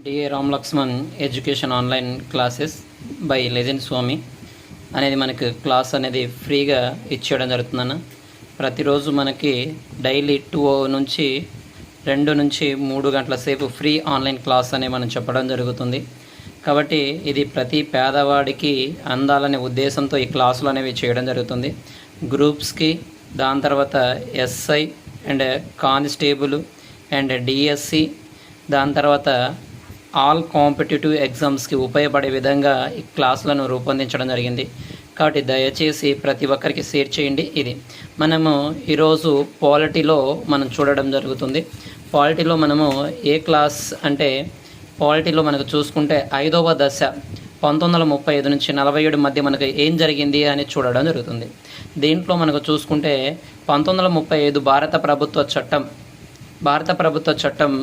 DA Ram Lakshman education online classes by legend Swami అనేది మనకు class అనేది ఫ్రీగా ఇచ్చేయడం జరుగుతుందన్న. ప్రతిరోజు మనకి డైలీ 2 నుంచి 3 గంటల సేపు ఫ్రీ ఆన్లైన్ క్లాస్ అనేది మనం చెప్పడం జరుగుతుంది. కాబట్టి ఇది ప్రతి పేదవాడికి అందాలనే ఉద్దేశంతో ఈ క్లాసులు అనేవి చేయడం జరుగుతుంది. గ్రూప్స్కి, దాని తర్వాత SI and constable and DSC, దాని తర్వాత ఆల్ కాంపిటేటివ్ ఎగ్జామ్స్కి ఉపయోగపడే విధంగా ఈ క్లాసులను రూపొందించడం జరిగింది. కాబట్టి దయచేసి ప్రతి ఒక్కరికి షేర్ చేయండి. ఇది మనము ఈరోజు పాలిటీలో మనం చూడడం జరుగుతుంది. పాలిటీలో మనము ఏ క్లాస్ అంటే పాలిటీలో మనకు చూసుకుంటే 5వ దశ 1935 నుంచి 47 మధ్య మనకు ఏం జరిగింది అని చూడడం జరుగుతుంది. దీంట్లో మనకు చూసుకుంటే 1935 భారత ప్రభుత్వ చట్టం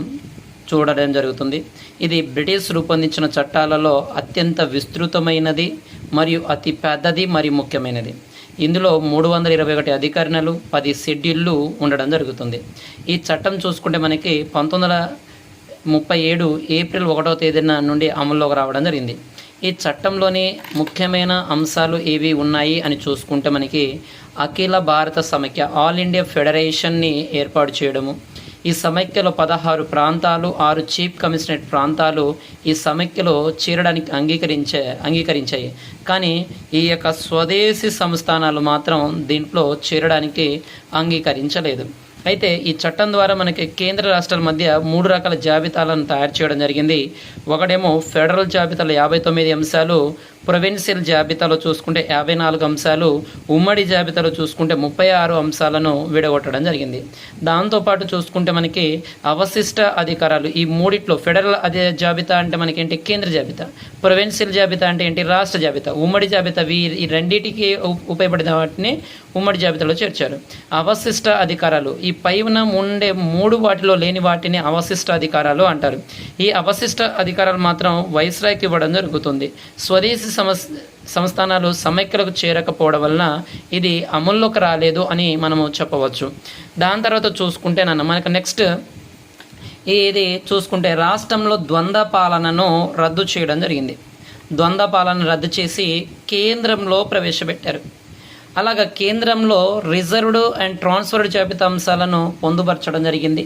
చూడడం జరుగుతుంది. ఇది బ్రిటిష్ రూపొందించిన చట్టాలలో అత్యంత విస్తృతమైనది మరియు అతి పెద్దది మరియు ముఖ్యమైనది. ఇందులో 321 అధికరణలు, 10 షెడ్యూళ్ళు ఉండడం జరుగుతుంది. ఈ చట్టం చూసుకుంటే మనకి 1937 ఏప్రిల్ 1వ తేదీన నుండి అమల్లోకి రావడం జరిగింది. ఈ చట్టంలోని ముఖ్యమైన అంశాలు ఏవి ఉన్నాయి అని చూసుకుంటే మనకి అఖిల భారత సమైక్య, ఆల్ ఇండియా ఫెడరేషన్ని ఏర్పాటు చేయడము. ఈ సమైక్యలో 16 ప్రాంతాలు, 6 చీఫ్ కమిషనరేట్ ప్రాంతాలు ఈ సమైక్యలో చేరడానికి అంగీకరించాయి. కానీ ఈ యొక్క స్వదేశీ సంస్థానాలు మాత్రం దీంట్లో చేరడానికి అంగీకరించలేదు. అయితే ఈ చట్టం ద్వారా మనకి కేంద్ర రాష్ట్రాల మధ్య 3 రకాల జాబితాలను తయారు చేయడం జరిగింది. ఒకటేమో ఫెడరల్ జాబితాలో 59 అంశాలు, ప్రొవిన్షియల్ జాబితాలో చూసుకుంటే 54 అంశాలు, ఉమ్మడి జాబితాలో చూసుకుంటే 36 అంశాలను విడగొట్టడం జరిగింది. దాంతోపాటు చూసుకుంటే మనకి అవశిష్ట అధికారాలు ఈ మూడిట్లో ఫెడరల్ జాబితా అంటే మనకేంటి కేంద్ర జాబితా, ప్రొవిన్షియల్ జాబితా అంటే ఏంటి రాష్ట్ర జాబితా, ఉమ్మడి జాబితా ఈ రెండింటికి ఉపయోగపడిన వాటిని ఉమ్మడి జాబితాలో చేర్చారు. అవశిష్ట అధికారాలు ఈ పైన ఉండే 3 వాటిలో లేని వాటిని అవశిష్ట అధికారాలు అంటారు. ఈ అవశిష్ట అధికారాలు మాత్రం వైస్రాయ్కి ఇవ్వడం జరుగుతుంది. స్వదేశీ సంస్థానాలు సమైక్యలకు చేరకపోవడం వలన ఇది అమల్లోకి రాలేదు అని మనము చెప్పవచ్చు. దాని తర్వాత చూసుకుంటే మనకు నెక్స్ట్ ఇది చూసుకుంటే రాష్ట్రంలో ద్వంద్వ పాలనను రద్దు చేయడం జరిగింది. ద్వంద్వ పాలన రద్దు చేసి కేంద్రంలో ప్రవేశపెట్టారు. అలాగా కేంద్రంలో రిజర్వ్డ్ అండ్ ట్రాన్స్ఫర్డ్ జాబితా అంశాలను పొందుపరచడం జరిగింది.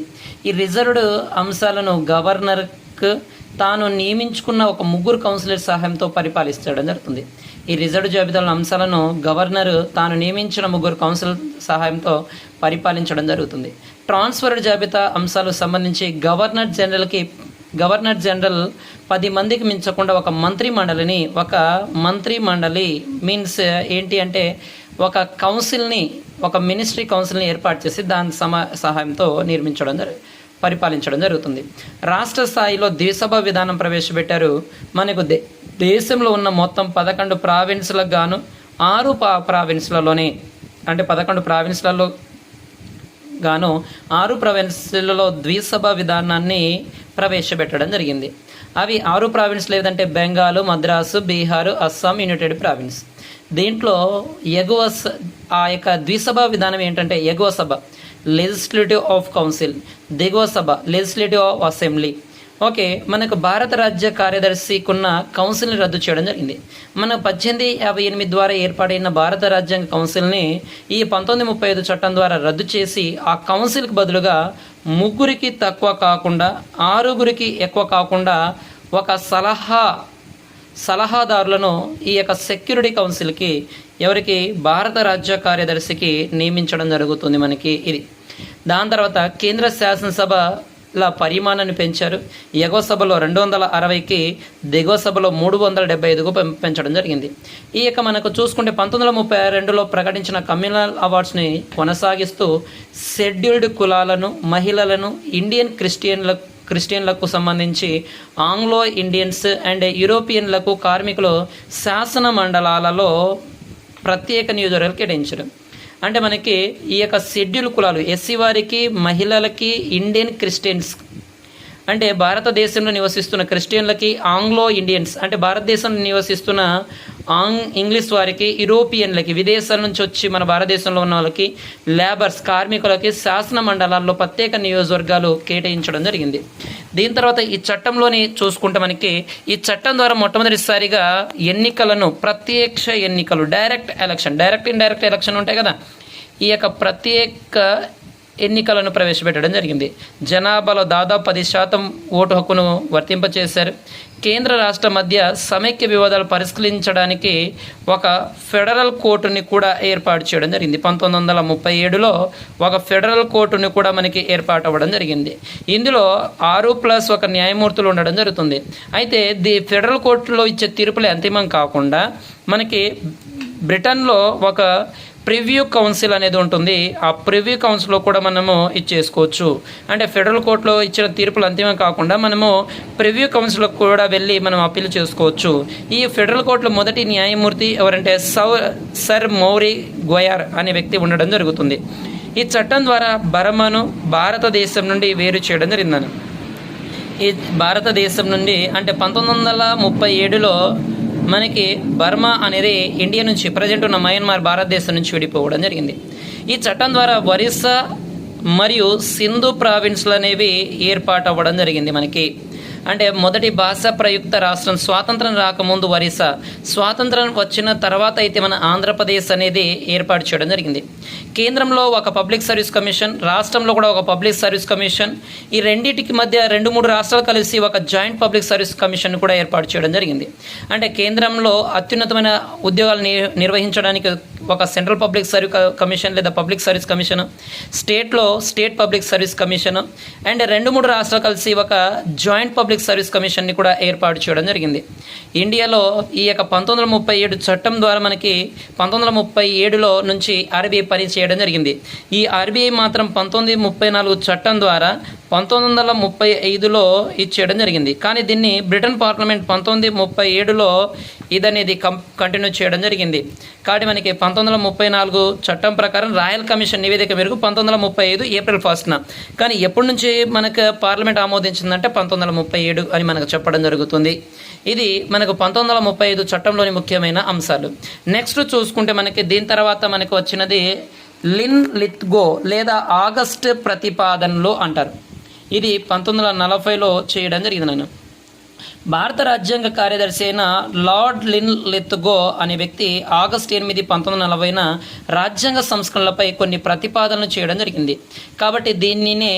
ఈ రిజర్వ్డ్ అంశాలను గవర్నర్కు తాను నియమించుకున్న ఒక 3 కౌన్సిలర్ సహాయంతో పరిపాలించడం జరుగుతుంది. ఈ రిజర్వ్డ్ జాబితాల అంశాలను గవర్నర్ తాను నియమించిన 3 కౌన్సిలర్ సహాయంతో పరిపాలించడం జరుగుతుంది. ట్రాన్స్ఫర్డ్ జాబితా అంశాలకు సంబంధించి గవర్నర్ జనరల్ 10 మందికి మించకుండా ఒక మంత్రి మండలి మీన్స్ ఏంటి అంటే ఒక కౌన్సిల్ని, ఒక మినిస్ట్రీ కౌన్సిల్ని ఏర్పాటు చేసి దాని సహాయంతో పరిపాలించడం జరుగుతుంది. రాష్ట్ర స్థాయిలో ద్విసభ విధానం ప్రవేశపెట్టారు. మనకు దేశంలో ఉన్న మొత్తం 11 ప్రావిన్స్లకు గాను 6 ప్రావిన్స్లలోనే అంటే 11 ప్రావిన్స్లలో గాను 6 ప్రావిన్స్లలో ద్విసభ విధానాన్ని ప్రవేశపెట్టడం జరిగింది. అవి 6 ప్రావిన్స్లు ఏదంటే బెంగాల్, మద్రాసు, బీహారు, అస్సాం, యునైటెడ్ ప్రావిన్స్. దీంట్లో ఆ యొక్క ద్విసభ విధానం ఏంటంటే ఎగువ సభ లెజిస్లేటివ్ ఆఫ్ కౌన్సిల్, దిగువ సభ లెజిస్లేటివ్ ఆఫ్ అసెంబ్లీ. ఓకే, మనకు భారత రాజ్య కార్యదర్శికున్న కౌన్సిల్ని రద్దు చేయడం జరిగింది. మన 1858 ద్వారా ఏర్పాటైన భారత రాజ్యాంగ కౌన్సిల్ని ఈ 1935 చట్టం ద్వారా రద్దు చేసి ఆ కౌన్సిల్కి బదులుగా 3కి తక్కువ కాకుండా 6గురికి ఎక్కువ కాకుండా ఒక సలహాదారులను ఈ యొక్క సెక్యూరిటీ కౌన్సిల్కి ఎవరికి భారత రాజ్య కార్యదర్శికి నియమించడం జరుగుతుంది మనకి ఇది. దాని తర్వాత కేంద్ర శాసనసభల పరిమాణాన్ని పెంచారు. ఎగువ సభలో 260కి, దిగువ సభలో 375కు పెంచడం జరిగింది. ఈ యొక్క మనకు చూసుకుంటే 1932లో ప్రకటించిన కమ్యూనల్ అవార్డ్స్ని కొనసాగిస్తూ షెడ్యూల్డ్ కులాలను, మహిళలను, ఇండియన్ క్రిస్టియన్లకు సంబంధించి ఆంగ్లో ఇండియన్స్ అండ్ యూరోపియన్లకు కార్మికులు శాసన మండలాలలో ప్రత్యేక నియోజకవర్గాలు కేటాయించారు. అంటే మనకి ఈ యొక్క షెడ్యూల్ కులాలు ఎస్సీ వారికి, మహిళలకి, ఇండియన్ క్రిస్టియన్స్ అంటే భారతదేశంలో నివసిస్తున్న క్రిస్టియన్లకి, ఆంగ్లో ఇండియన్స్ అంటే భారతదేశంలో నివసిస్తున్న ఇంగ్లీష్ వారికి, యూరోపియన్లకి, విదేశాల నుంచి వచ్చి మన భారతదేశంలో ఉన్న వాళ్ళకి, లేబర్స్ కార్మికులకి శాసన మండలాల్లో ప్రత్యేక నియోజకవర్గాలు కేటాయించడం జరిగింది. దీని తర్వాత ఈ చట్టంలోని చూసుకుంటే మనకి ఈ చట్టం ద్వారా మొట్టమొదటిసారిగా ఎన్నికలను, ప్రత్యక్ష ఎన్నికలు, డైరెక్ట్ ఇండైరెక్ట్ ఎలక్షన్ ఉంటాయి కదా, ఈ యొక్క ప్రత్యేక ఎన్నికలను ప్రవేశపెట్టడం జరిగింది. జనాభాలో దాదాపు 10% ఓటు హక్కును వర్తింపచేశారు. కేంద్ర రాష్ట్ర మధ్య సమైక్య వివాదాలు పరిష్కరించడానికి ఒక ఫెడరల్ కోర్టుని కూడా ఏర్పాటు చేయడం జరిగింది. 1937లో ఒక ఫెడరల్ కోర్టుని కూడా మనకి ఏర్పాటు అవ్వడం జరిగింది. ఇందులో 6+1 న్యాయమూర్తులు ఉండడం జరుగుతుంది. అయితే ఫెడరల్ కోర్టులో ఇచ్చే తీర్పులే అంతిమం కాకుండా మనకి బ్రిటన్లో ఒక ప్రివ్యూ కౌన్సిల్ అనేది ఉంటుంది. ఆ ప్రివ్యూ కౌన్సిల్లో కూడా మనము ఇచ్చేసుకోవచ్చు. అంటే ఫెడరల్ కోర్టులో ఇచ్చిన తీర్పులు అంతిమం కాకుండా మనము ప్రివ్యూ కౌన్సిల్లో కూడా వెళ్ళి మనం అప్పీల్ చేసుకోవచ్చు. ఈ ఫెడరల్ కోర్టులో మొదటి న్యాయమూర్తి ఎవరంటే సర్ మౌరీ గోయర్ అనే వ్యక్తి ఉండడం జరుగుతుంది. ఈ చట్టం ద్వారా బర్మాను భారతదేశం నుండి వేరు చేయడం జరిగిందని. ఈ భారతదేశం నుండి అంటే 1937లో మనకి బర్మా అనేది ఇండియా నుంచి, ప్రజెంట్ ఉన్న మయన్మార్ భారతదేశం నుంచి విడిపోవడం జరిగింది. ఈ చట్టం ద్వారా ఒరిస్సా మరియు సింధు ప్రావిన్స్లు అనేవి ఏర్పాటు అవ్వడం జరిగింది. మనకి అంటే మొదటి భాష ప్రయుక్త రాష్ట్రం స్వాతంత్రం రాకముందు ఒరిస్సా, స్వాతంత్రం వచ్చిన తర్వాత అయితే మన ఆంధ్రప్రదేశ్ అనేది ఏర్పాటు చేయడం జరిగింది. కేంద్రంలో ఒక పబ్లిక్ సర్వీస్ కమిషన్, రాష్ట్రంలో కూడా ఒక పబ్లిక్ సర్వీస్ కమిషన్, ఈ రెండింటికి మధ్య 2-3 రాష్ట్రాలు కలిసి ఒక జాయింట్ పబ్లిక్ సర్వీస్ కమిషన్ కూడా ఏర్పాటు చేయడం జరిగింది. అంటే కేంద్రంలో అత్యున్నతమైన ఉద్యోగాలు నిర్వహించడానికి ఒక సెంట్రల్ పబ్లిక్ సర్వీస్ కమిషన్ లేదా పబ్లిక్ సర్వీస్ కమిషన్, స్టేట్లో state public service commission, and 2-3 రాష్ట్రాలు కలిసి ఒక జాయింట్ పబ్లిక్ సర్వీస్ కమిషన్ని కూడా ఏర్పాటు చేయడం జరిగింది. ఇండియాలో ఈ యొక్క 1937 చట్టం ద్వారా మనకి 1937లో నుంచి ఆర్బీఐ పని చేయడం జరిగింది. ఈ ఆర్బీఐ మాత్రం 1934 చట్టం ద్వారా 1935లో ఇచ్చేయడం జరిగింది. కానీ దీన్ని బ్రిటన్ పార్లమెంట్ 1937లో ఇదనేది కంటిన్యూ చేయడం జరిగింది. కాబట్టి మనకి 1934 చట్టం ప్రకారం రాయల్ కమిషన్ నివేదిక మేరకు 1935 ఏప్రిల్ 1న, కానీ ఎప్పటి నుంచి మనకు పార్లమెంట్ ఆమోదించిందంటే 1937 అని మనకు చెప్పడం జరుగుతుంది. ఇది మనకు 1935 చట్టంలోని ముఖ్యమైన అంశాలు. నెక్స్ట్ చూసుకుంటే మనకి దీని తర్వాత మనకు వచ్చినది లిన్ లిత్గో లేదా ఆగస్ట్ ప్రతిపాదనలు అంటారు. ఇది 1940లో చేయడం జరిగింది. నేను భారత రాజ్యాంగ కార్యదర్శి అయిన లార్డ్ లిన్ లిత్గో అనే వ్యక్తి ఆగస్టు 8, 1940న రాజ్యాంగ సంస్కరణలపై కొన్ని ప్రతిపాదనలు చేయడం జరిగింది. కాబట్టి దీనినే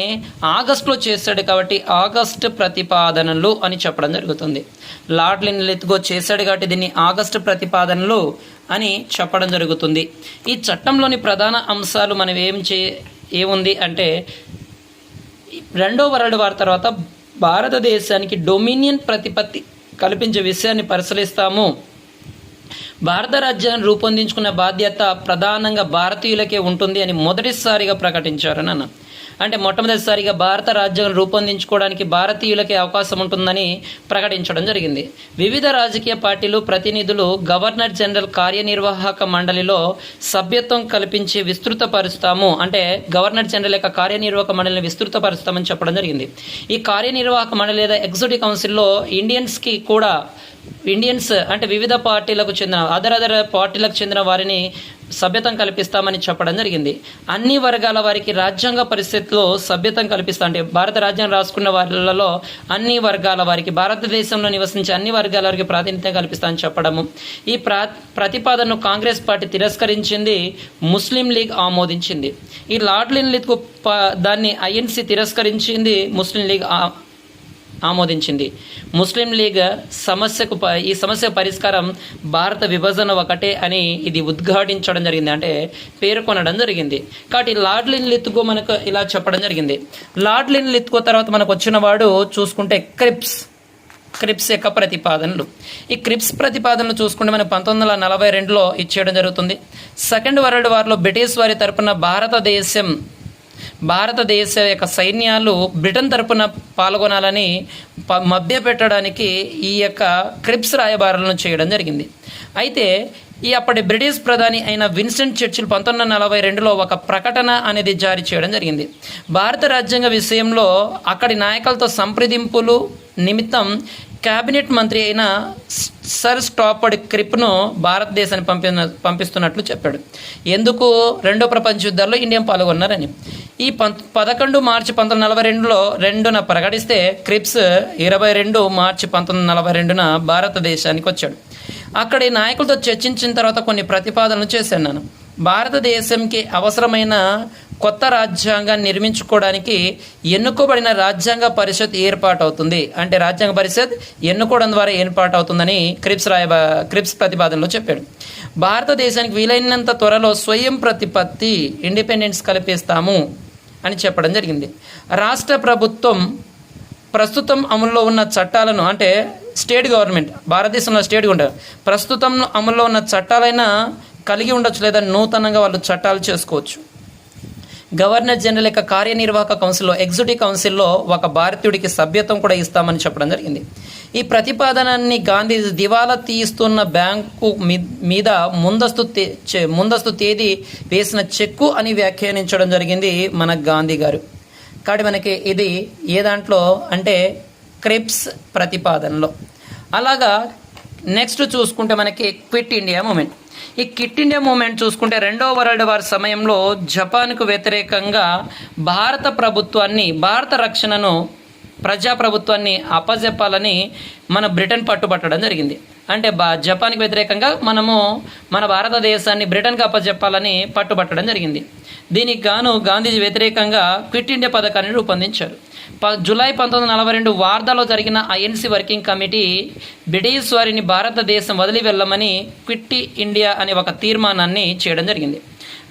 ఆగస్టులో చేశాడు కాబట్టి ఆగస్టు ప్రతిపాదనలు అని చెప్పడం జరుగుతుంది. లార్డ్ లిన్ లిత్గో చేశాడు కాబట్టి దీన్ని ఆగస్టు ప్రతిపాదనలు అని చెప్పడం జరుగుతుంది. ఈ చట్టంలోని ప్రధాన అంశాలు మనం ఏముంది అంటే, 2వ వరల్డ్ వార్ తర్వాత భారతదేశానికి డొమినియన్ ప్రతిపత్తి కల్పించే విషయాన్ని పరిశీలిస్తాము. భారత రాజ్యాన్ని రూపొందించుకున్న బాధ్యత ప్రధానంగా భారతీయులకే ఉంటుంది అని మొదటిసారిగా ప్రకటించారని అన్న. అంటే మొట్టమొదటిసారిగా భారత రాజ్యాంగం రూపొందించుకోవడానికి భారతీయులకే అవకాశం ఉంటుందని ప్రకటించడం జరిగింది. వివిధ రాజకీయ పార్టీలు ప్రతినిధులు గవర్నర్ జనరల్ కార్యనిర్వాహక మండలిలో సభ్యత్వం కల్పించి విస్తృతపరుస్తాము. అంటే గవర్నర్ జనరల్ యొక్క కార్యనిర్వాహక మండలిని విస్తృతపరుస్తామని చెప్పడం జరిగింది. ఈ కార్యనిర్వాహక మండలి లేదా ఎగ్జిక్యూటివ్ కౌన్సిల్లో ఇండియన్స్ అంటే వివిధ పార్టీలకు చెందిన అదర్ పార్టీలకు చెందిన వారిని సభ్యత్వం కల్పిస్తామని చెప్పడం జరిగింది. అన్ని వర్గాల వారికి రాజ్యాంగ పరిస్థితుల్లో సభ్యత్వం కల్పిస్తా, అంటే భారత రాజ్యాంగం రాసుకున్న వాళ్ళలో అన్ని వర్గాల వారికి, భారతదేశంలో నివసించే అన్ని వర్గాల వారికి ప్రాతినిధ్యం కల్పిస్తా అని చెప్పడము. ఈ ప్రతిపాదనను కాంగ్రెస్ పార్టీ తిరస్కరించింది, ముస్లిం లీగ్ ఆమోదించింది. ఈ లార్డ్ లిన్ లిత్గో దాన్ని ఐఎన్సీ తిరస్కరించింది, ముస్లిం లీగ్ ఆమోదించింది. ముస్లిం లీగ్ ఈ సమస్య పరిష్కారం భారత విభజన ఒకటే అని ఇది ఉద్ఘాటించడం జరిగింది, అంటే పేర్కొనడం జరిగింది. కాబట్టి లార్డ్ లిన్ లిత్గో మనకు ఇలా చెప్పడం జరిగింది. లార్డ్ లిన్ లిత్గో తర్వాత మనకు వచ్చిన వాడు చూసుకుంటే క్రిప్స్ యొక్క ప్రతిపాదనలు. ఈ క్రిప్స్ ప్రతిపాదనలు చూసుకుంటే మనకు 1942లో ఇచ్చేయడం జరుగుతుంది. సెకండ్ వరల్డ్ వార్లో బ్రిటిష్ వారి తరపున భారతదేశ యొక్క సైన్యాలు బ్రిటన్ తరపున పాల్గొనాలని మభ్యపెట్టడానికి ఈ యొక్క క్రిప్స్ రాయబారాలను చేయడం జరిగింది. అయితే ఈ అప్పటి బ్రిటిష్ ప్రధాని అయిన విన్స్టన్ చర్చిల్ 1942లో ఒక ప్రకటన అనేది జారీ చేయడం జరిగింది. భారత రాజ్యాంగ విషయంలో అక్కడి నాయకులతో సంప్రదింపులు నిమిత్తం కేబినెట్ మంత్రి అయిన సర్ స్టాఫర్డ్ క్రిప్ను భారతదేశాన్ని పంపిస్తున్నట్లు చెప్పాడు. ఎందుకు? రెండో ప్రపంచ యుద్ధాల్లో ఇండియా పాల్గొన్నారని. ఈ 11 మార్చి 1942లో 2న ప్రకటిస్తే క్రిప్స్ 22 మార్చి 1942న భారతదేశానికి వచ్చాడు. అక్కడి నాయకులతో చర్చించిన తర్వాత కొన్ని ప్రతిపాదనలు చేశాను. నేను భారతదేశంకి అవసరమైన కొత్త రాజ్యాంగాన్ని నిర్మించుకోవడానికి ఎన్నుకోబడిన రాజ్యాంగ పరిషత్ ఏర్పాటవుతుంది. అంటే రాజ్యాంగ పరిషత్ ఎన్నుకోవడం ద్వారా ఏర్పాటవుతుందని క్రిప్స్ ప్రతిపాదనలో చెప్పాడు. భారతదేశానికి వీలైనంత త్వరలో స్వయం ప్రతిపత్తి ఇండిపెండెన్స్ కల్పిస్తాము అని చెప్పడం జరిగింది. రాష్ట్ర ప్రభుత్వం ప్రస్తుతం అమల్లో ఉన్న చట్టాలను, అంటే స్టేట్ గవర్నమెంట్, భారతదేశంలో స్టేట్ ఉంటుంది, ప్రస్తుతం అమల్లో ఉన్న చట్టాలైనా కలిగి ఉండొచ్చు, లేదా నూతనంగా వాళ్ళు చట్టాలు చేసుకోవచ్చు. గవర్నర్ జనరల్ యొక్క కార్యనిర్వాహక కౌన్సిల్లో, ఎగ్జిక్యూటివ్ కౌన్సిల్లో ఒక భారతీయుడికి సభ్యత్వం కూడా ఇస్తామని చెప్పడం జరిగింది. ఈ ప్రతిపాదనని గాంధీ దివాలా తీస్తున్న బ్యాంకు మీద ముందస్తు తేదీ వేసిన చెక్కు అని వ్యాఖ్యానించడం జరిగింది మన గాంధీ గారు. కాబట్టి మనకి ఇది ఏ దాంట్లో అంటే క్రిప్స్ ప్రతిపాదనలో. అలాగా నెక్స్ట్ చూసుకుంటే మనకి క్విట్ ఇండియా మూమెంట్. ఈ క్విట్ ఇండియా మూమెంట్ చూసుకుంటే రెండవ వరల్డ్ వార్ సమయంలో జపాన్కు వ్యతిరేకంగా భారత రక్షణను, ప్రజాప్రభుత్వాన్ని అప్పజెప్పాలని మన బ్రిటన్ పట్టుబట్టడం జరిగింది. అంటే జపాన్కి వ్యతిరేకంగా మనము మన భారతదేశాన్ని బ్రిటన్కి అప్పజెప్పాలని పట్టుబట్టడం జరిగింది. దీనికి గాను గాంధీజీ వ్యతిరేకంగా క్విట్ ఇండియా పథకాన్ని రూపొందించారు. జూలై 1942 వార్దాలో జరిగిన ఐఎన్సీ వర్కింగ్ కమిటీ బ్రిటిష్ వారిని భారతదేశం వదిలి వెళ్ళమని క్విట్ ఇండియా అనే ఒక తీర్మానాన్ని చేయడం జరిగింది.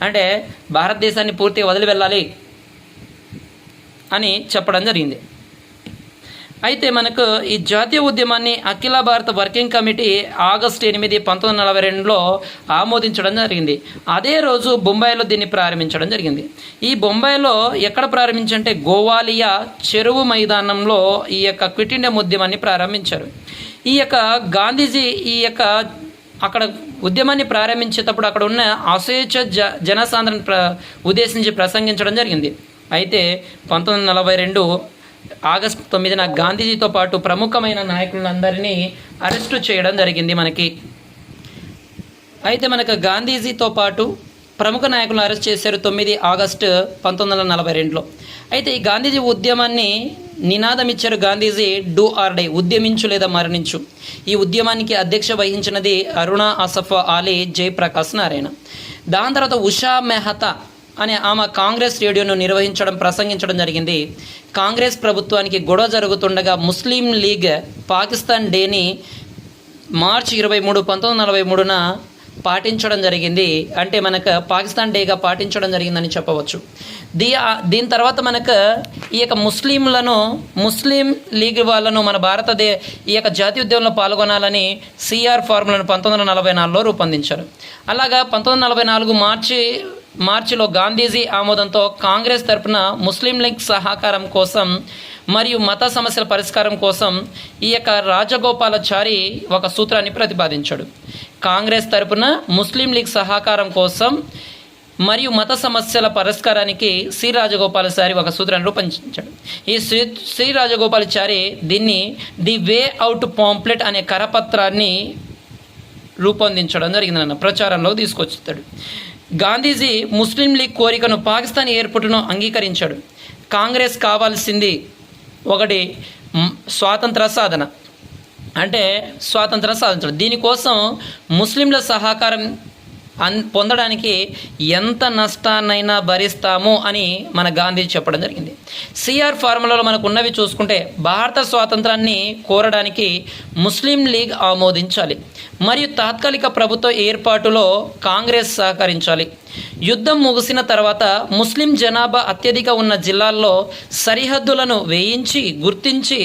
అంటే భారతదేశాన్ని పూర్తిగా వదిలి వెళ్ళాలి అని చెప్పడం జరిగింది. అయితే మనకు ఈ జాతీయ ఉద్యమాన్ని అఖిల భారత వర్కింగ్ కమిటీ ఆగస్టు 8, 1942లో ఆమోదించడం జరిగింది. అదే రోజు బొంబాయిలో దీన్ని ప్రారంభించడం జరిగింది. ఈ బొంబాయిలో ఎక్కడ ప్రారంభించంటే గోవాలియా చెరువు మైదానంలో ఈ యొక్క క్విట్ ఇండియా ఉద్యమాన్ని ప్రారంభించారు. ఈ యొక్క గాంధీజీ అక్కడ ఉద్యమాన్ని ప్రారంభించేటప్పుడు అక్కడ ఉన్న అశేష జనసాంద్రను ఉద్దేశించి ప్రసంగించడం జరిగింది. అయితే 1942 ఆగస్టు 9న గాంధీజీతో పాటు ప్రముఖమైన నాయకులందరినీ అరెస్టు చేయడం జరిగింది మనకి. అయితే మనకు గాంధీజీతో పాటు ప్రముఖ నాయకులను అరెస్ట్ చేశారు 9 ఆగస్టు 1942లో. అయితే ఈ గాంధీజీ ఉద్యమాన్ని నినాదం ఇచ్చారు గాంధీజీ, డూ ఆర్ డై, ఉద్యమించు లేదా మరణించు. ఈ ఉద్యమానికి అధ్యక్ష వహించినది అరుణా అసఫ్ అలీ, జయప్రకాష్ నారాయణ. దాని తర్వాత ఉషా మెహతా అనే ఆమె కాంగ్రెస్ రేడియోను ప్రసంగించడం జరిగింది. కాంగ్రెస్ ప్రభుత్వానికి గొడవ జరుగుతుండగా ముస్లిం లీగ్ పాకిస్తాన్ డేని మార్చి 23, 1943న పాటించడం జరిగింది. అంటే మనకు పాకిస్తాన్ డేగా పాటించడం జరిగిందని చెప్పవచ్చు. దీని తర్వాత మనకు ఈ యొక్క ముస్లిం లీగ్ వాళ్ళను మన ఈ యొక్క జాతీయ ఉద్యమంలో పాల్గొనాలని సిఆర్ ఫార్ములను 1944లో రూపొందించారు. అలాగా 1944 మార్చిలో గాంధీజీ ఆమోదంతో కాంగ్రెస్ తరపున ముస్లిం లీగ్ సహకారం కోసం మరియు మత సమస్యల పరిష్కారం కోసం ఈ యొక్క రాజగోపాలాచారి ఒక సూత్రాన్ని ప్రతిపాదించాడు. కాంగ్రెస్ తరపున ముస్లిం లీగ్ సహకారం కోసం మరియు మత సమస్యల పరిష్కారానికి సి రాజగోపాలాచారి ఒక సూత్రాన్ని రూపొందించాడు. ఈ సి రాజగోపాలాచారి దీన్ని ది వే అవుట్ పాంప్లెట్ అనే కరపత్రాన్ని రూపొందించడం జరిగిందన్న ప్రచారంలో తీసుకొచ్చాడు. గాంధీజీ ముస్లిం లీగ్ కోరికను, పాకిస్తాన్ ఏర్పాటును అంగీకరించాడు. కాంగ్రెస్ కావాల్సింది ఒకటి స్వాతంత్ర సాధన, అంటే స్వాతంత్రం సాధించడం. దీనికోసం ముస్లింల సహకారం పొందడానికి ఎంత నష్టాన్నైనా భరిస్తాము అని మన గాంధీ చెప్పడం జరిగింది. సిఆర్ ఫార్ములాలో మనకు ఉన్నవి చూసుకుంటే భారత స్వాతంత్రాన్ని కోరడానికి ముస్లిం లీగ్ ఆమోదించాలి మరియు తాత్కాలిక ప్రభుత్వ ఏర్పాటులో కాంగ్రెస్ సహకరించాలి. యుద్ధం ముగిసిన తర్వాత ముస్లిం జనాభా అత్యధిక ఉన్న జిల్లాల్లో సరిహద్దులను వేయించి గుర్తించి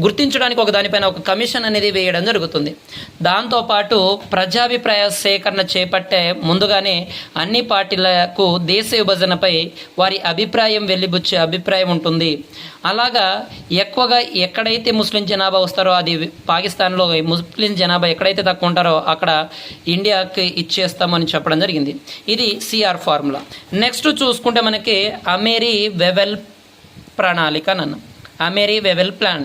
గుర్తించడానికి ఒక దానిపైన ఒక కమిషన్ అనేది వేయడం జరుగుతుంది. దాంతోపాటు ప్రజాభిప్రాయ సేకరణ చేపట్టే ముందుగానే అన్ని పార్టీలకు దేశ విభజనపై వారి అభిప్రాయం వెలిబుచ్చే అభిప్రాయం ఉంటుంది. అలాగా ఎక్కువగా ఎక్కడైతే ముస్లిం జనాభా వస్తారో అది పాకిస్తాన్లో ముస్లిం జనాభా ఎక్కడైతే తక్కువ ఉంటారో అక్కడ ఇండియాకి ఇచ్చేస్తామని చెప్పడం జరిగింది. ఇది సిఆర్ ఫార్ములా. నెక్స్ట్ చూసుకుంటే మనకి అమేరీ వెవెల్ ప్రణాళిక నన్ను అమేరీ వెవెల్ ప్లాన్.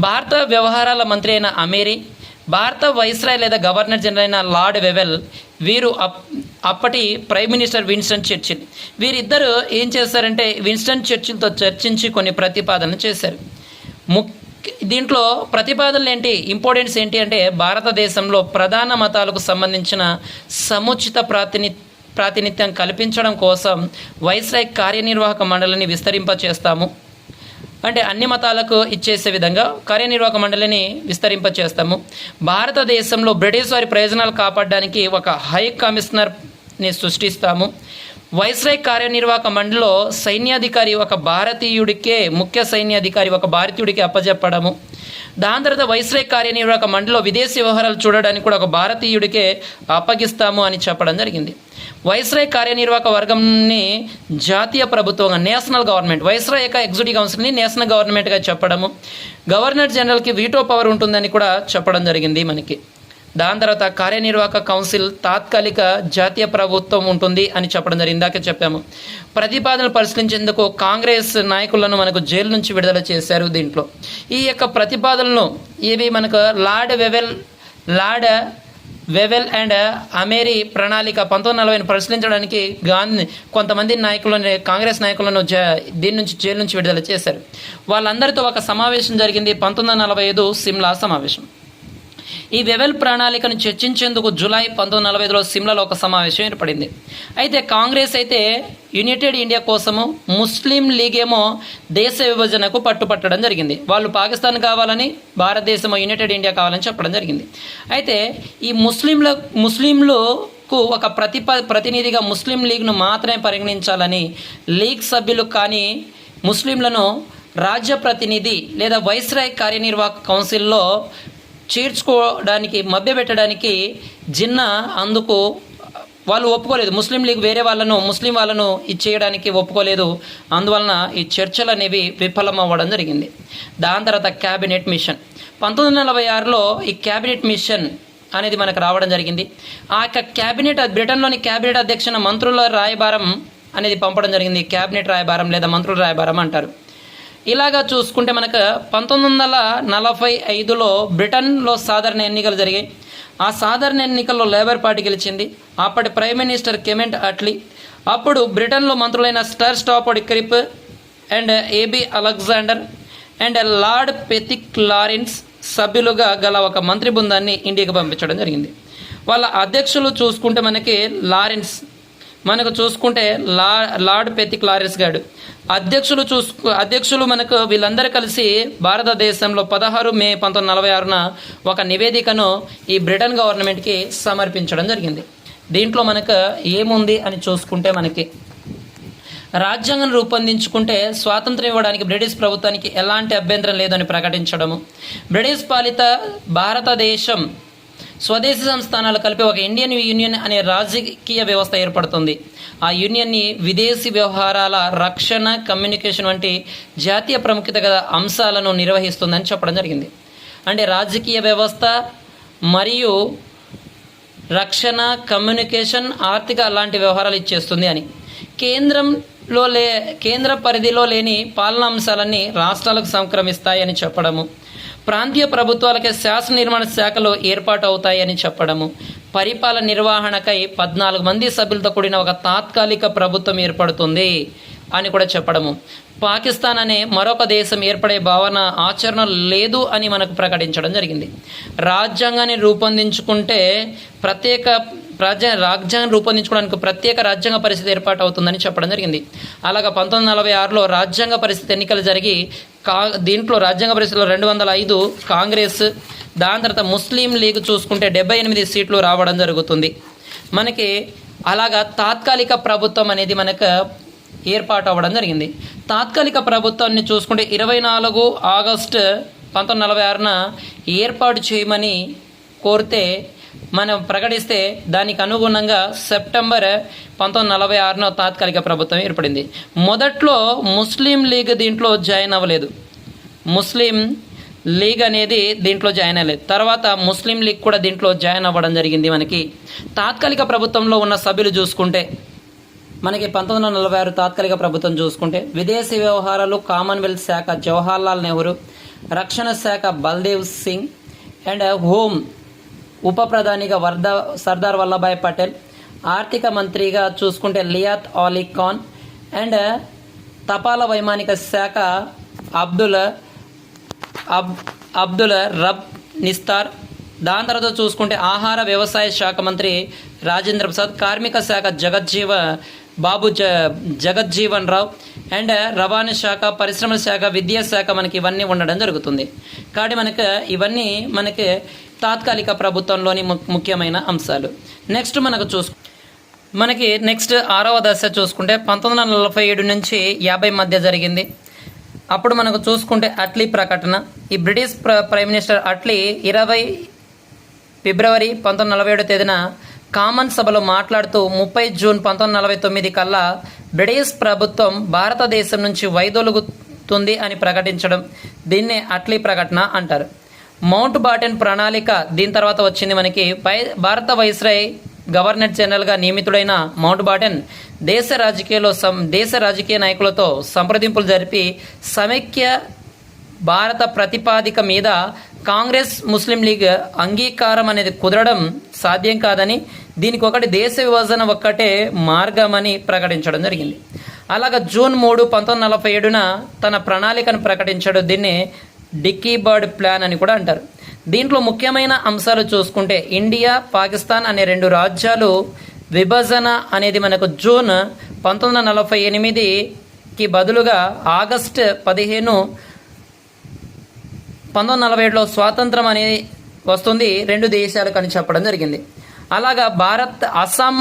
భారత వ్యవహారాల మంత్రి అయిన అమేరీ, భారత వైస్రాయ్ లేదా గవర్నర్ జనరల్ అయిన లార్డ్ వెవెల్, వీరు అప్పటి ప్రైమ్ మినిస్టర్ విన్స్టన్ చర్చిల్, వీరిద్దరూ ఏం చేశారంటే విన్స్టన్ చర్చిల్తో చర్చించి కొన్ని ప్రతిపాదనలు చేశారు. దీంట్లో ప్రతిపాదనలు ఏంటి, ఇంపార్టెన్స్ ఏంటి అంటే భారతదేశంలో ప్రధాన మతాలకు సంబంధించిన సముచిత ప్రాతినిధ్యం కల్పించడం కోసం వైస్రాయ్ కార్యనిర్వాహక మండలిని విస్తరింపచేస్తాము. అంటే అన్ని మతాలకు ఇచ్చేసే విధంగా కార్యనిర్వాహక మండలిని విస్తరింపచేస్తాము. భారతదేశంలో బ్రిటిష్ వారి ప్రయోజనాలు కాపాడడానికి ఒక హై కమిషనర్ని సృష్టిస్తాము. వైస్రాయ్ కార్యనిర్వాహక మండలిలో సైన్యాధికారి ఒక భారతీయుడికే, ముఖ్య సైన్యాధికారి ఒక భారతీయుడికి అప్పజెప్పడము. దాని తర్వాత వైస్రాయ్ కార్యనిర్వాహక మండలిలో విదేశీ వ్యవహారాలు చూడడానికి కూడా ఒక భారతీయుడికే అప్పగిస్తాము అని చెప్పడం జరిగింది. వైస్రాయ్ కార్యనిర్వాహక వర్గంని జాతీయ ప్రభుత్వంగా, నేషనల్ గవర్నమెంట్, వైస్రాయ్ యొక్క ఎగ్జిక్యూటివ్ కౌన్సిల్ని నేషనల్ గవర్నమెంట్గా చెప్పడము. గవర్నర్ జనరల్కి వీటో పవర్ ఉంటుందని కూడా చెప్పడం జరిగింది మనకి. దాని తర్వాత కార్యనిర్వాహక కౌన్సిల్ తాత్కాలిక జాతీయ ప్రభుత్వం ఉంటుంది అని చెప్పడం జరిగింది. ఇందాక చెప్పాము. ప్రతిపాదనలు పరిశీలించేందుకు కాంగ్రెస్ నాయకులను మనకు జైలు నుంచి విడుదల చేశారు. దీంట్లో ఈ యొక్క ప్రతిపాదనలు ఇవి మనకు లార్డ్ వెవెల్ అండ్ అమేరీ ప్రణాళిక 1940 పరిశీలించడానికి కొంతమంది నాయకులను, కాంగ్రెస్ నాయకులను దీని నుంచి జైలు నుంచి విడుదల చేశారు. వాళ్ళందరితో ఒక సమావేశం జరిగింది, 1945 సిమ్లా సమావేశం. ఈ వెవెల్ ప్రణాళికను చర్చించేందుకు జూలై 1945లో సిమ్లాలో ఒక సమావేశం ఏర్పడింది. అయితే కాంగ్రెస్ అయితే యునైటెడ్ ఇండియా కోసము, ముస్లిం లీగ్ ఏమో దేశ విభజనకు పట్టుపట్టడం జరిగింది. వాళ్ళు పాకిస్తాన్ కావాలని, భారతదేశం యునైటెడ్ ఇండియా కావాలని చెప్పడం జరిగింది. అయితే ఈ ముస్లింలకు ఒక ప్రతినిధిగా ముస్లిం లీగ్ను మాత్రమే పరిగణించాలని, లీగ్ సభ్యులు కానీ ముస్లింలను రాజ్య ప్రతినిధి లేదా వైస్రాయ్ కార్యనిర్వాహక కౌన్సిల్లో చేర్చుకోవడానికి, మభ్యపెట్టడానికి జిన్నా అందుకు వాళ్ళు ఒప్పుకోలేదు. ముస్లిం లీగ్ వేరే ముస్లిం వాళ్ళను ఇచ్చేయడానికి ఒప్పుకోలేదు. అందువలన ఈ చర్చలు అనేవి విఫలం అవ్వడం జరిగింది. దాని తర్వాత క్యాబినెట్ మిషన్ 1946లో ఈ క్యాబినెట్ మిషన్ అనేది మనకు రావడం జరిగింది. ఆ యొక్క క్యాబినెట్, బ్రిటన్లోని క్యాబినెట్ అధ్యక్షున మంత్రుల రాయబారం అనేది పంపడం జరిగింది. క్యాబినెట్ రాయబారం లేదా మంత్రుల రాయబారం అంటారు. ఇలాగా చూసుకుంటే మనకు 1945లో బ్రిటన్లో సాధారణ ఎన్నికలు జరిగాయి. ఆ సాధారణ ఎన్నికల్లో లేబర్ పార్టీ గెలిచింది. అప్పటి ప్రైమ్ మినిస్టర్ కెమెంట్ అట్లీ, అప్పుడు బ్రిటన్లో మంత్రులైన sir Stafford Cripps and A B Alexander and lord Pethick Lawrence సభ్యులుగా గల ఒక మంత్రి బృందాన్ని ఇండియాకి పంపించడం జరిగింది. వాళ్ళ అధ్యక్షులు చూసుకుంటే లారెన్స్, మనకు చూసుకుంటే లార్డ్ పెతిక్ లారెన్స్ గారు అధ్యక్షులు మనకు వీళ్ళందరూ కలిసి భారతదేశంలో 16 మే 1946న ఒక నివేదికను ఈ బ్రిటన్ గవర్నమెంట్కి సమర్పించడం జరిగింది. దీంట్లో మనకు ఏముంది అని చూసుకుంటే మనకి రాజ్యాంగం రూపొందించుకుంటే స్వాతంత్రం ఇవ్వడానికి బ్రిటిష్ ప్రభుత్వానికి ఎలాంటి అభ్యంతరం లేదని ప్రకటించడము, బ్రిటిష్ పాలిత భారతదేశం స్వదేశీ సంస్థానాలు కలిపి ఒక ఇండియన్ యూనియన్ అనే రాజకీయ వ్యవస్థ ఏర్పడుతుంది. ఆ యూనియన్ని విదేశీ వ్యవహారాల, రక్షణ, కమ్యూనికేషన్ వంటి జాతీయ ప్రాముఖ్యత గల అంశాలను నిర్వహిస్తుందని చెప్పడం జరిగింది. అంటే రాజకీయ వ్యవస్థ మరియు రక్షణ, కమ్యూనికేషన్, ఆర్థిక అలాంటి వ్యవహారాలు ఇచ్చేస్తుంది అని. కేంద్ర పరిధిలో లేని పాలనా అంశాలన్నీ రాష్ట్రాలకు సంక్రమిస్తాయని చెప్పడము, ప్రాంతీయ ప్రభుత్వాలకే శాసన నిర్మాణ శాఖలు ఏర్పాటు అవుతాయని చెప్పడము, పరిపాలన నిర్వహణకై 14 మంది సభ్యులతో కూడిన ఒక తాత్కాలిక ప్రభుత్వం ఏర్పడుతుంది అని కూడా చెప్పడము, పాకిస్తాన్ అనే మరొక దేశం ఏర్పడే భావన ఆచరణ లేదు అని మనకు ప్రకటించడం జరిగింది. రాజ్యాంగాన్ని రూపొందించుకుంటే రాజ్యాంగం రూపొందించుకోవడానికి ప్రత్యేక రాజ్యాంగ పరిస్థితి ఏర్పాటు అవుతుందని చెప్పడం జరిగింది. అలాగా 1946లో రాజ్యాంగ పరిస్థితి ఎన్నికలు జరిగి దీంట్లో రాజ్యాంగ పరిస్థితిలో 205 కాంగ్రెస్, దాని తర్వాత ముస్లిం లీగ్ చూసుకుంటే 78 సీట్లు రావడం జరుగుతుంది మనకి. అలాగా తాత్కాలిక ప్రభుత్వం అనేది మనకు ఏర్పాటు అవ్వడం జరిగింది. తాత్కాలిక ప్రభుత్వాన్ని చూసుకుంటే 24 ఆగస్టు 1946న ఏర్పాటు చేయమని కోరితే మనం ప్రకటిస్తే దానికి అనుగుణంగా సెప్టెంబర్ 1946న తాత్కాలిక ప్రభుత్వం ఏర్పడింది. మొదట్లో ముస్లిం లీగ్ దీంట్లో జాయిన్ అవ్వలేదు. ముస్లిం లీగ్ అనేది దీంట్లో జాయిన్ అవ్వలేదు. తర్వాత ముస్లిం లీగ్ కూడా దీంట్లో జాయిన్ అవ్వడం జరిగింది. మనకి తాత్కాలిక ప్రభుత్వంలో ఉన్న సభ్యులు చూసుకుంటే మనకి 1946 తాత్కాలిక ప్రభుత్వం చూసుకుంటే విదేశీ వ్యవహారాలు కామన్వెల్త్ శాఖ జవహర్లాల్ నెహ్రూ, రక్షణ శాఖ బల్దేవ్ సింగ్ అండ్ హోం ఉప ప్రధానిగా సర్దార్ వల్లభాయ్ పటేల్, ఆర్థిక మంత్రిగా చూసుకుంటే లియాత్ అలీ ఖాన్ అండ్ తపాలా వైమానిక శాఖ అబ్దుల్ రబ్ నిస్తార్. దాని తర్వాత చూసుకుంటే ఆహార వ్యవసాయ శాఖ మంత్రి రాజేంద్ర ప్రసాద్, కార్మిక శాఖ జగజ్జీవన్ రావు అండ్ రవాణా శాఖ, పరిశ్రమల శాఖ, విద్యాశాఖ మనకి ఇవన్నీ ఉండడం జరుగుతుంది. కాబట్టి ఇవన్నీ మనకి తాత్కాలిక ప్రభుత్వంలోని ముఖ్యమైన అంశాలు. నెక్స్ట్ మనకి నెక్స్ట్ 6వ దశ చూసుకుంటే 1947 నుంచి 50 మధ్య జరిగింది. అప్పుడు మనకు చూసుకుంటే అట్లీ ప్రకటన. ఈ బ్రిటిష్ ప్రైమ్ మినిస్టర్ అట్లీ 20 ఫిబ్రవరి 1947 తేదీన కామన్ సభలో మాట్లాడుతూ 30 జూన్ 1949 కల్లా బ్రిటిష్ ప్రభుత్వం భారతదేశం నుంచి వైదొలుగుతుంది అని ప్రకటించడం, దీన్నే అట్లీ ప్రకటన అంటారు. మౌంట్ బాటన్ ప్రణాళిక దీని తర్వాత వచ్చింది. మనకి భారత వైస్రాయ్ గవర్నర్ జనరల్గా నియమితుడైన మౌంట్ బాటన్ దేశ రాజకీయ నాయకులతో సంప్రదింపులు జరిపి సమైక్య భారత ప్రతిపాదిక మీద కాంగ్రెస్ ముస్లిం లీగ్ అంగీకారం అనేది కుదరడం సాధ్యం కాదని, దీనికి ఒకటి దేశ విభజన ఒక్కటే మార్గమని ప్రకటించడం జరిగింది. అలాగా జూన్ 3, 1947న తన ప్రణాళికను ప్రకటించడం, దీన్ని డిక్కీ బర్డ్ ప్లాన్ అని కూడా అంటారు. దీంట్లో ముఖ్యమైన అంశాలు చూసుకుంటే ఇండియా, పాకిస్తాన్ అనే 2 రాజ్యాలు విభజన అనేది మనకు జూన్ 1948కి బదులుగా ఆగస్టు 15, 1947లో స్వాతంత్రం అనేది వస్తుంది 2 దేశాలకు అని చెప్పడం జరిగింది. అలాగా అస్సాం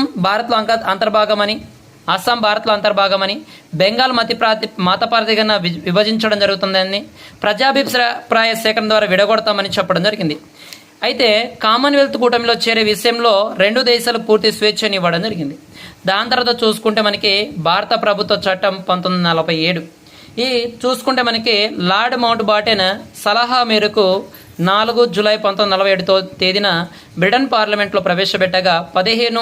భారత్లో అంతర్భాగమని, బెంగాల్ మతప్రాతిపదికన విభజించడం జరుగుతుందని, ప్రజాభిప్రాయ సేకరణ ద్వారా విడగొడతామని చెప్పడం జరిగింది. అయితే కామన్వెల్త్ కూటమిలో చేరే విషయంలో 2 దేశాలకు పూర్తి స్వేచ్ఛని ఇవ్వడం జరిగింది. దాని తర్వాత చూసుకుంటే మనకి భారత ప్రభుత్వ చట్టం 1947. ఈ చూసుకుంటే మనకి లార్డ్ మౌంట్ బాటెన్ సలహా మేరకు 4 జూలై 1947 తేదీన బ్రిటన్ పార్లమెంట్లో ప్రవేశపెట్టగా 15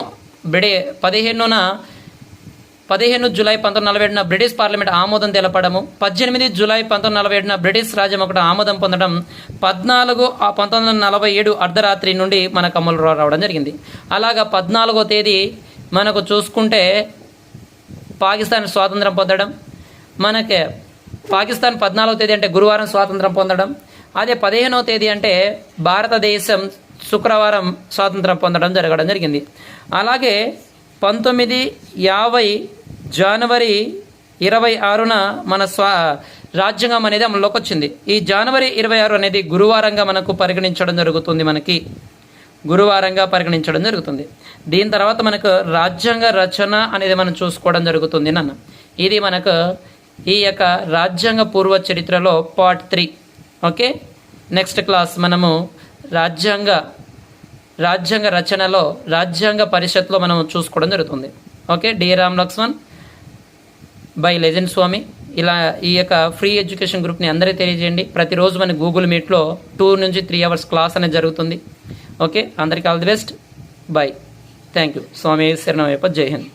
జూలై 1947న బ్రిటిష్ పార్లమెంట్ ఆమోదం తెలపడము, 18 జూలై 1947న బ్రిటిష్ రాజ్యం ఒకటి ఆమోదం పొందడం, 14 1947 అర్ధరాత్రి నుండి మనకు అమలు రావడం జరిగింది. అలాగా 14వ తేదీ మనకు చూసుకుంటే పాకిస్తాన్ స్వాతంత్రం పొందడం, మనకి పాకిస్తాన్ 14వ తేదీ అంటే గురువారం స్వాతంత్రం పొందడం, అదే 15వ తేదీ అంటే భారతదేశం శుక్రవారం స్వాతంత్రం పొందడం జరగడం జరిగింది. అలాగే 1950 జనవరి 26న మన రాజ్యాంగం అనేది అమల్లోకి వచ్చింది. ఈ జనవరి 26 అనేది గురువారంగా మనకు పరిగణించడం జరుగుతుంది. దీని తర్వాత మనకు రాజ్యాంగ రచన అనేది మనం చూసుకోవడం జరుగుతుంది నాన్న. ఇది మనకు ఈ యొక్క రాజ్యాంగ పూర్వ చరిత్రలో పార్ట్ 3. ఓకే, నెక్స్ట్ క్లాస్ మనము రాజ్యాంగ రచనలో రాజ్యాంగ పరిషత్లో మనం చూసుకోవడం జరుగుతుంది. Okay, dear Ram Lakshman by legend Swami. ఇలా ఈ యొక్క ఫ్రీ ఎడ్యుకేషన్ గ్రూప్ని అందరికీ తెలియజేయండి. ప్రతిరోజు మన గూగుల్ మీట్లో 2 నుంచి 3 అవర్స్ క్లాస్ అనేది జరుగుతుంది. ఓకే, అందరికీ all the best. Bye. Thank you. Swami శరణమయ్యప్ప. జై హింద్.